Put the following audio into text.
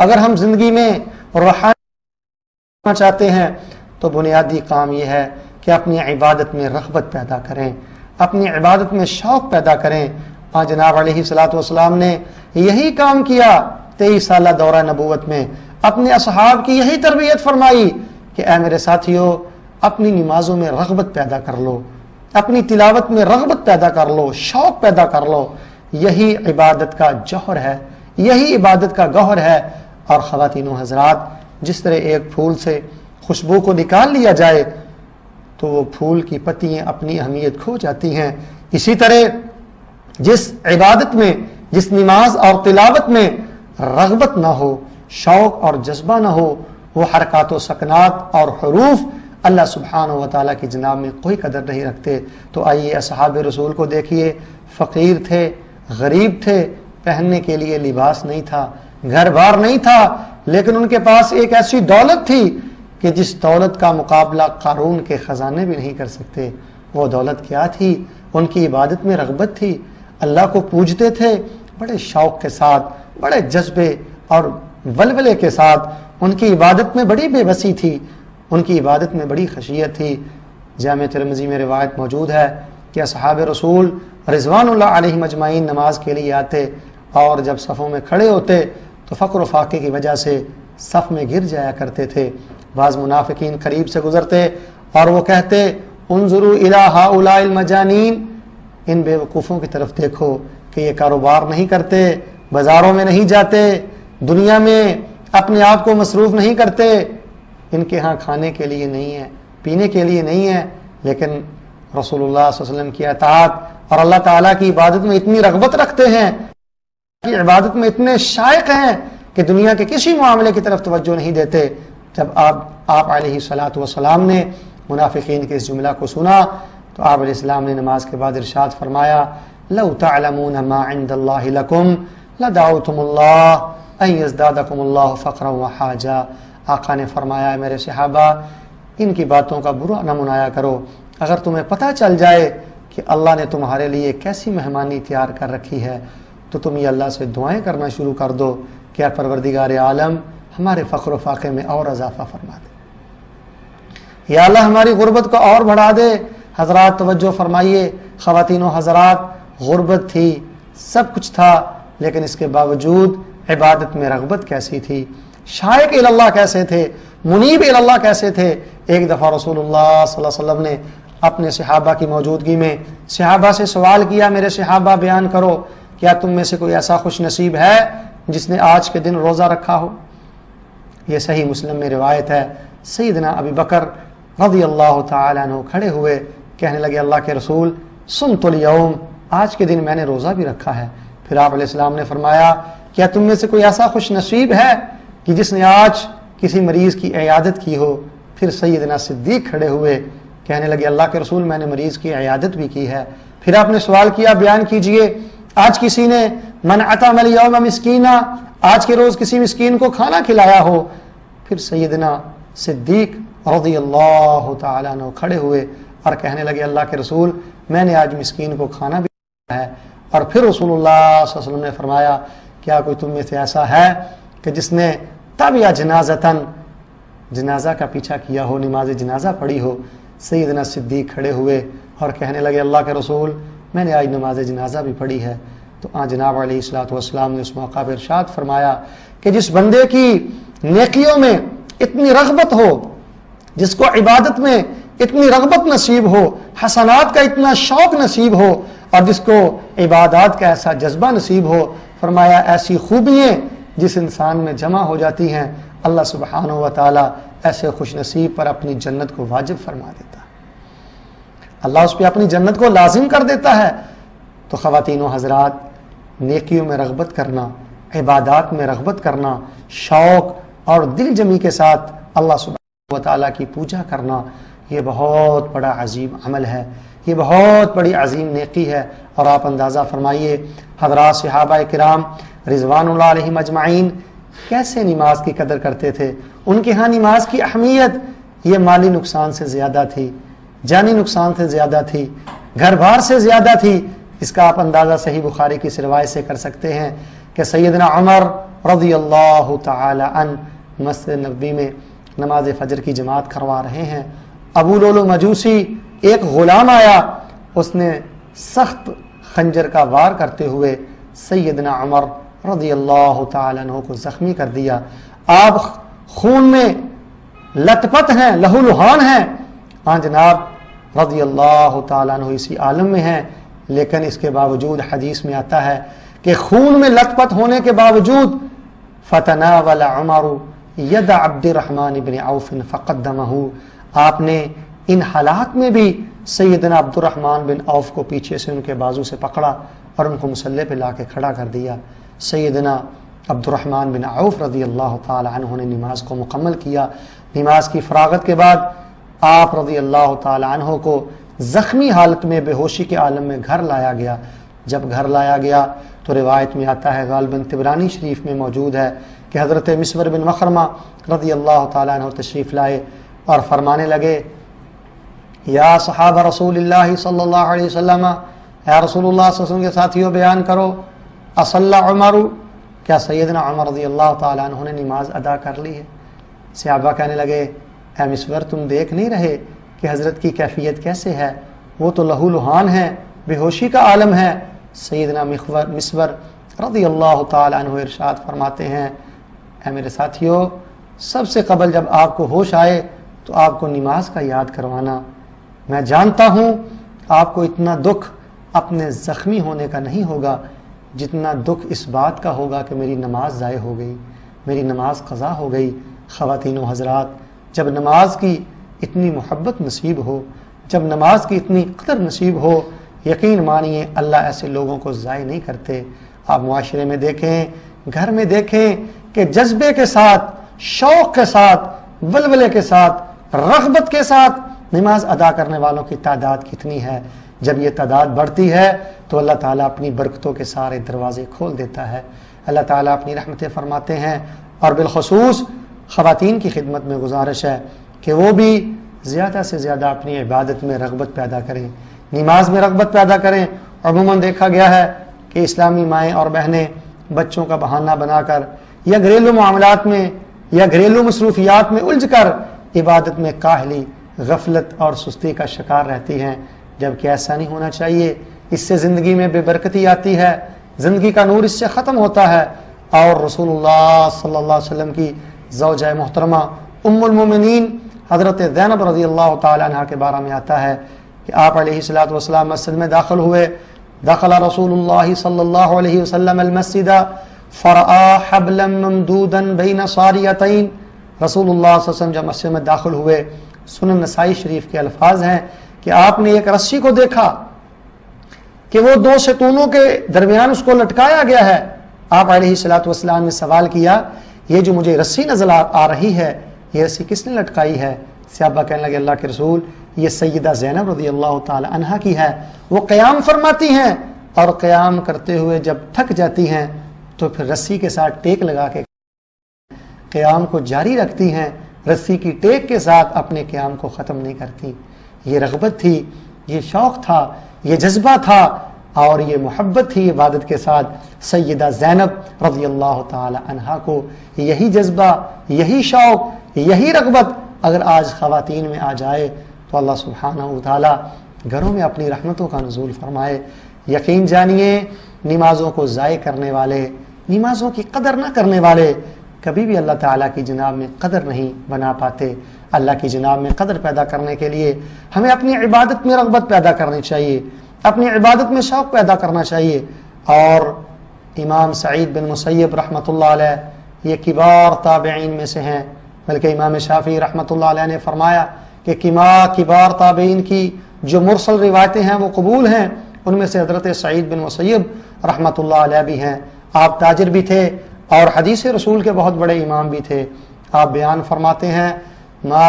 اگر ہم زندگی میں روحانی چاہتے ہیں تو بنیادی کام یہ ہے کہ اپنی عبادت میں رغبت پیدا کریں، اپنی عبادت میں شوق پیدا کریں۔ جناب علیہ الصلوۃ والسلام نے یہی کام کیا 23 سالہ دورہ نبوت میں، اپنے اصحاب کی یہی تربیت فرمائی کہ اے میرے ساتھیو، اپنی نمازوں میں رغبت پیدا کر لو، اپنی تلاوت میں رغبت پیدا کر لو، شوق پیدا کر لو۔ یہی عبادت کا جوہر ہے، یہی عبادت کا گوہر ہے۔ اور خواتین و حضرات، جس طرح ایک پھول سے خوشبو کو نکال لیا جائے تو وہ پھول کی پتیاں اپنی اہمیت کھو جاتی ہیں، اسی طرح جس عبادت میں، جس نماز اور تلاوت میں رغبت نہ ہو، شوق اور جذبہ نہ ہو، وہ حرکات و سکنات اور حروف اللہ سبحانہ و تعالیٰ کی جناب میں کوئی قدر نہیں رکھتے۔ تو آئیے اصحاب رسول کو دیکھیے، فقیر تھے، غریب تھے، پہننے کے لیے لباس نہیں تھا، گھر بار نہیں تھا، لیکن ان کے پاس ایک ایسی دولت تھی کہ جس دولت کا مقابلہ قارون کے خزانے بھی نہیں کر سکتے۔ وہ دولت کیا تھی؟ ان کی عبادت میں رغبت تھی، اللہ کو پوجتے تھے بڑے شوق کے ساتھ، بڑے جذبے اور ولولے کے ساتھ۔ ان کی عبادت میں بڑی بے بسی تھی، ان کی عبادت میں بڑی خشیت تھی۔ جامع ترمذی میں روایت موجود ہے کہ اصحاب رسول رضوان اللہ علیہم اجمعین نماز کے لیے آتے اور جب صفوں میں کھڑے ہوتے تو فقر و فاقے کی وجہ سے صف میں گر جایا کرتے تھے۔ بعض منافقین قریب سے گزرتے اور وہ کہتے انظروا الی ہؤلاء المجانین، ان بے وقوفوں کی طرف دیکھو کہ یہ کاروبار نہیں کرتے، بازاروں میں نہیں جاتے، دنیا میں اپنے آپ کو مصروف نہیں کرتے، ان کے ہاں کھانے کے لیے نہیں ہے، پینے کے لیے نہیں ہے، لیکن رسول اللہ صلی اللہ علیہ وسلم کی اطاعت اور اللہ تعالیٰ کی عبادت میں اتنی رغبت رکھتے ہیں، کی عبادت میں اتنے شائق ہیں کہ دنیا کے کسی معاملے کی طرف توجہ نہیں دیتے۔ جب آپ علیہ الصلوۃ والسلام نے منافقین کے اس جملہ کو سنا تو آپ علیہ السلام نے نماز کے بعد ارشاد فرمایا لو تعلمون ما عند اللہ لکم لدعوتم اللہ ان یزدادکم اللہ فقرا وحاجا۔ آقا نے فرمایا میرے صحابہ، ان کی باتوں کا برا نہ منایا کرو، اگر تمہیں پتہ چل جائے کہ اللہ نے تمہارے لیے کیسی مہمانی تیار کر رکھی ہے تو تم یہ اللہ سے دعائیں کرنا شروع کر دو کہ اے پروردگار عالم ہمارے فقر و فاقے میں اور اضافہ فرما دے، یا اللہ ہماری غربت کو اور بڑھا دے۔ حضرات توجہ فرمائیے، خواتین و حضرات، غربت تھی، سب کچھ تھا، لیکن اس کے باوجود عبادت میں رغبت کیسی تھی، شائق اللہ کیسے تھے، منیب اللہ کیسے تھے۔ ایک دفعہ رسول اللہ صلی اللہ علیہ وسلم نے اپنے صحابہ کی موجودگی میں صحابہ سے سوال کیا، میرے صحابہ بیان کرو، کیا تم میں سے کوئی ایسا خوش نصیب ہے جس نے آج کے دن روزہ رکھا ہو؟ یہ صحیح مسلم میں روایت ہے۔ سیدنا ابی بکر رضی اللہ تعالیٰ عنہ کھڑے ہوئے، کہنے لگے اللہ کے رسول صمت الیوم، آج کے دن میں نے روزہ بھی رکھا ہے۔ پھر آپ علیہ السلام نے فرمایا کیا تم میں سے کوئی ایسا خوش نصیب ہے کہ جس نے آج کسی مریض کی عیادت کی ہو؟ پھر سیدنا صدیق کھڑے ہوئے، کہنے لگے اللہ کے رسول میں نے مریض کی عیادت بھی کی ہے۔ پھر آپ نے سوال کیا بیان کیجئے، آج کسی نے من اطعم الیوم مسکینا، آج کے روز کسی مسکین کو کھانا کھلایا ہو؟ پھر سیدنا صدیق رضی اللہ تعالیٰ عنہ کھڑے ہوئے اور کہنے لگے اللہ کے رسول میں نے آج مسکین کو کھانا بھی کھلایا ہے۔ اور پھر رسول اللہ صلی اللہ علیہ وسلم نے فرمایا کیا کوئی تم میں سے ایسا ہے کہ جس نے تبع جنازتاً، جنازہ کا پیچھا کیا ہو، نماز جنازہ پڑھی ہو؟ سیدنا صدیق کھڑے ہوئے اور کہنے لگے اللہ کے رسول میں نے آج نماز جنازہ بھی پڑھی ہے۔ تو جناب علیہ الصلوۃ والسلام نے اس موقع پر ارشاد فرمایا کہ جس بندے کی نیکیوں میں اتنی رغبت ہو، جس کو عبادت میں اتنی رغبت نصیب ہو، حسنات کا اتنا شوق نصیب ہو، اور جس کو عبادات کا ایسا جذبہ نصیب ہو، فرمایا ایسی خوبیاں جس انسان میں جمع ہو جاتی ہیں، اللہ سبحانہ و تعالیٰ ایسے خوش نصیب پر اپنی جنت کو واجب فرما دیتا ہے، اللہ اس پہ اپنی جنت کو لازم کر دیتا ہے۔ تو خواتین و حضرات، نیکیوں میں رغبت کرنا، عبادات میں رغبت کرنا، شوق اور دل جمی کے ساتھ اللہ سبحانہ و تعالیٰ کی پوجا کرنا، یہ بہت بڑا عظیم عمل ہے، یہ بہت بڑی عظیم نیکی ہے۔ اور آپ اندازہ فرمائیے حضرات صحابہ کرام رضوان اللہ علیہم اجمعین کیسے نماز کی قدر کرتے تھے۔ ان کے ہاں نماز کی اہمیت یہ مالی نقصان سے زیادہ تھی، جانی نقصان سے زیادہ تھی، گھر بار سے زیادہ تھی۔ اس کا آپ اندازہ صحیح بخاری کی روایت سے کر سکتے ہیں کہ سیدنا عمر رضی اللہ تعالی عنہ مسجد نبوی میں نماز فجر کی جماعت کروا رہے ہیں۔ ابو لولو مجوسی ایک غلام آیا، اس نے سخت خنجر کا وار کرتے ہوئے سیدنا عمر رضی اللہ تعالی عنہ کو زخمی کر دیا۔ آپ خون میں لت پت ہیں، لہو لہان ہیں، جناب رضی اللہ تعالیٰ عنہ اسی عالم میں ہیں، لیکن اس کے باوجود حدیث میں آتا ہے کہ خون میں لت پت ہونے کے باوجود فتناول عمر ید عبد الرحمن بن عوف فقدمہ، آپ نے ان حالات میں بھی سیدنا عبد الرحمن بن عوف کو پیچھے سے ان کے بازو سے پکڑا اور ان کو مصلی پہ لا کے کھڑا کر دیا۔ سیدنا عبد الرحمن بن عوف رضی اللہ تعالی عنہ نے نماز کو مکمل کیا۔ نماز کی فراغت کے بعد آپ رضی اللہ تعالی عنہ کو زخمی حالت میں بے ہوشی کے عالم میں گھر لایا گیا۔ جب گھر لایا گیا تو روایت میں آتا ہے، غالباً طبرانی شریف میں موجود ہے کہ حضرت مسور بن مخرمہ رضی اللہ تعالی عنہ تشریف لائے اور فرمانے لگے، یا صحابہ رسول اللہ صلی اللہ علیہ وسلم، یا رسول اللہ صلی اللہ علیہ وسلم کے ساتھیوں بیان کرو، اصلی عمر، کیا سیدنا عمر رضی اللہ تعالی عنہ نے نماز ادا کر لی ہے؟ صحابہ کہنے لگے، اے مسور تم دیکھ نہیں رہے کہ حضرت کی کیفیت کیسے ہے؟ وہ تو لہو لہان ہے، بے ہوشی کا عالم ہے۔ سیدنا مسور رضی اللہ تعالی عنہ ارشاد فرماتے ہیں، اے میرے ساتھیو، سب سے قبل جب آپ کو ہوش آئے تو آپ کو نماز کا یاد کروانا۔ میں جانتا ہوں آپ کو اتنا دکھ اپنے زخمی ہونے کا نہیں ہوگا جتنا دکھ اس بات کا ہوگا کہ میری نماز ضائع ہو گئی، میری نماز قضا ہو گئی۔ خواتین و حضرات، جب نماز کی اتنی محبت نصیب ہو، جب نماز کی اتنی قدر نصیب ہو، یقین مانیے اللہ ایسے لوگوں کو ضائع نہیں کرتے۔ آپ معاشرے میں دیکھیں، گھر میں دیکھیں کہ جذبے کے ساتھ، شوق کے ساتھ، ولولے کے ساتھ، رغبت کے ساتھ نماز ادا کرنے والوں کی تعداد کتنی ہے۔ جب یہ تعداد بڑھتی ہے تو اللہ تعالیٰ اپنی برکتوں کے سارے دروازے کھول دیتا ہے، اللہ تعالیٰ اپنی رحمتیں فرماتے ہیں۔ اور بالخصوص خواتین کی خدمت میں گزارش ہے کہ وہ بھی زیادہ سے زیادہ اپنی عبادت میں رغبت پیدا کریں، نماز میں رغبت پیدا کریں۔ عموماً دیکھا گیا ہے کہ اسلامی مائیں اور بہنیں بچوں کا بہانہ بنا کر یا گھریلو معاملات میں یا گھریلو مصروفیات میں الجھ کر عبادت میں کاہلی، غفلت اور سستی کا شکار رہتی ہیں، جبکہ ایسا نہیں ہونا چاہیے۔ اس سے زندگی میں بے برکتی آتی ہے، زندگی کا نور اس سے ختم ہوتا ہے۔ اور رسول اللہ صلی اللہ علیہ وسلم کی زوجہ محترمہ ام المومنین حضرت زینب رضی اللہ تعالی عنہ کے بارے میں آتا ہے کہ آپ علیہ الصلوۃ والسلام مسجد میں داخل ہوئے، دخل رسول اللہ صلی اللہ علیہ وسلم المسجد فرآ حبلا ممدودا بین صاریتین، رسول اللہ صلی اللہ علیہ وسلم جب مسجد میں داخل ہوئے، سنن نسائی شریف کے الفاظ ہیں کہ آپ نے ایک رسی کو دیکھا کہ وہ دو ستونوں کے درمیان اس کو لٹکایا گیا ہے۔ آپ علیہ الصلوۃ والسلام نے سوال کیا، یہ جو مجھے رسی نظر آ رہی ہے، یہ رسی کس نے لٹکائی ہے؟ صحابہ کہنے لگے، اللہ کے رسول، یہ سیدہ زینب رضی اللہ تعالی عنہا کی ہے، وہ قیام فرماتی ہیں اور قیام کرتے ہوئے جب تھک جاتی ہیں تو پھر رسی کے ساتھ ٹیک لگا کے قیام کو جاری رکھتی ہیں، رسی کی ٹیک کے ساتھ اپنے قیام کو ختم نہیں کرتی۔ یہ رغبت تھی، یہ شوق تھا، یہ جذبہ تھا اور یہ محبت تھی عبادت کے ساتھ۔ سیدہ زینب رضی اللہ تعالی عنہا کو یہی جذبہ، یہی شوق، یہی رغبت اگر آج خواتین میں آ جائے تو اللہ سبحانہ و تعالی گھروں میں اپنی رحمتوں کا نزول فرمائے۔ یقین جانیے، نمازوں کو ضائع کرنے والے، نمازوں کی قدر نہ کرنے والے کبھی بھی اللہ تعالیٰ کی جناب میں قدر نہیں بنا پاتے۔ اللہ کی جناب میں قدر پیدا کرنے کے لیے ہمیں اپنی عبادت میں رغبت پیدا کرنی چاہیے، اپنی عبادت میں شوق پیدا کرنا چاہیے۔ اور امام سعید بن مسیب رحمۃ اللہ علیہ یہ کبار تابعین میں سے ہیں، بلکہ امام شافعی رحمۃ اللہ علیہ نے فرمایا کہ کبار تابعین کی جو مرسل روایتیں ہیں وہ قبول ہیں، ان میں سے حضرت سعید بن مسیب رحمۃ اللہ علیہ بھی ہیں۔ آپ تاجر بھی تھے اور حدیث رسول کے بہت بڑے امام بھی تھے۔ آپ بیان فرماتے ہیں، ما